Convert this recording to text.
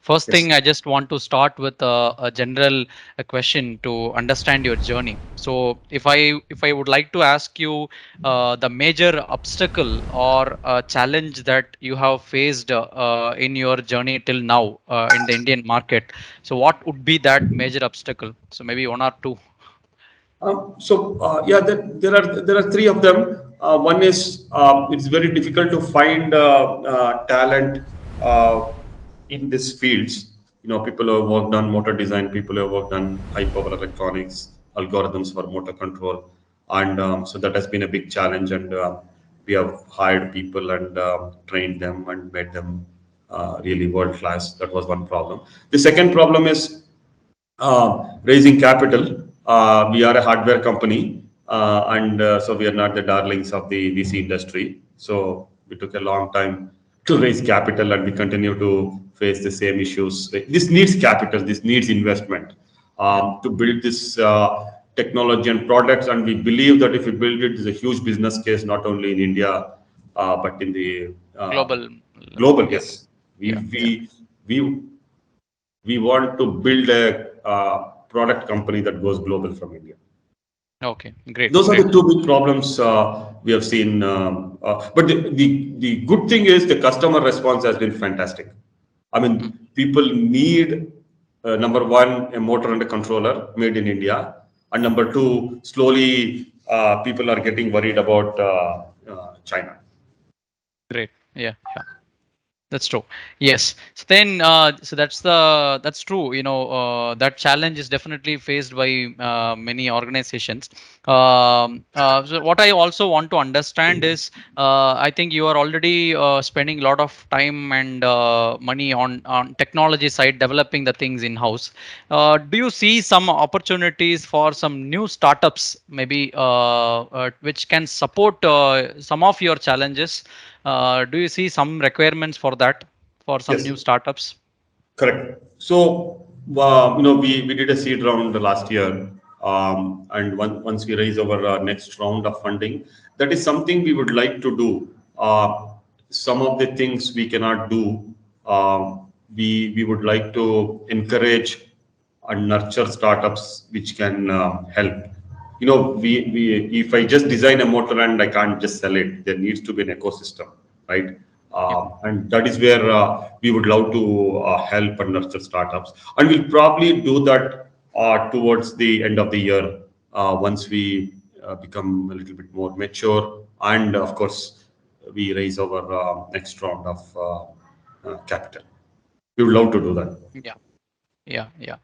First Yes. thing, I just want to start with a general question to understand your journey. So, if I would like to ask you the major obstacle or challenge that you have faced in your journey till now in the Indian market, so what would be that major obstacle? So maybe one or two. Yeah, there are three of them. One is it's very difficult to find talent uh, in these fields. People who have worked on motor design, people who have worked on high power electronics, algorithms for motor control, and so that has been a big challenge. And we have hired people and trained them and made them really world class. That was one problem. The second problem is raising capital. We are a hardware company, and so we are not the darlings of the VC industry. So we took a long time to raise capital, and we continue to face the same issues. This needs capital. This needs investment Yeah, to build this technology and products. And we believe that if we build it, there's a huge business case not only in India but in the global level. global. Yeah, Yes, we yeah, yeah. we we we want to build a product company that goes global from India. Okay, great, Those are great. the two big problems we have seen. But the good thing is the customer response has been fantastic. I Mm. mean, people need number one, a motor and a controller made in India, and number two, slowly people are getting worried about China. Great. Yeah, yeah. That's true. Yes. So then, so that's true. That challenge is definitely faced by many organizations. So what I also want to understand is, I think you are already spending a lot of time and money on technology side, developing the things in house. Do you see some opportunities for some new startups, maybe which can support some of your challenges? Do you see some requirements for that for some Yes. new startups? Correct. So, we did a seed round last year, and once we raise our next round of funding, that is something we would like to do. Some of the things we cannot do, we would like to encourage and nurture startups which can help. We if I just design a motor and I can't just sell it, there needs to be an ecosystem, right? Yep. And that is where we would love to help and nurture startups, and we'll probably do that towards the end of the year once we become a little bit more mature, and of course we raise our next round of capital. We would love to do that. Yeah. Yeah. Yeah.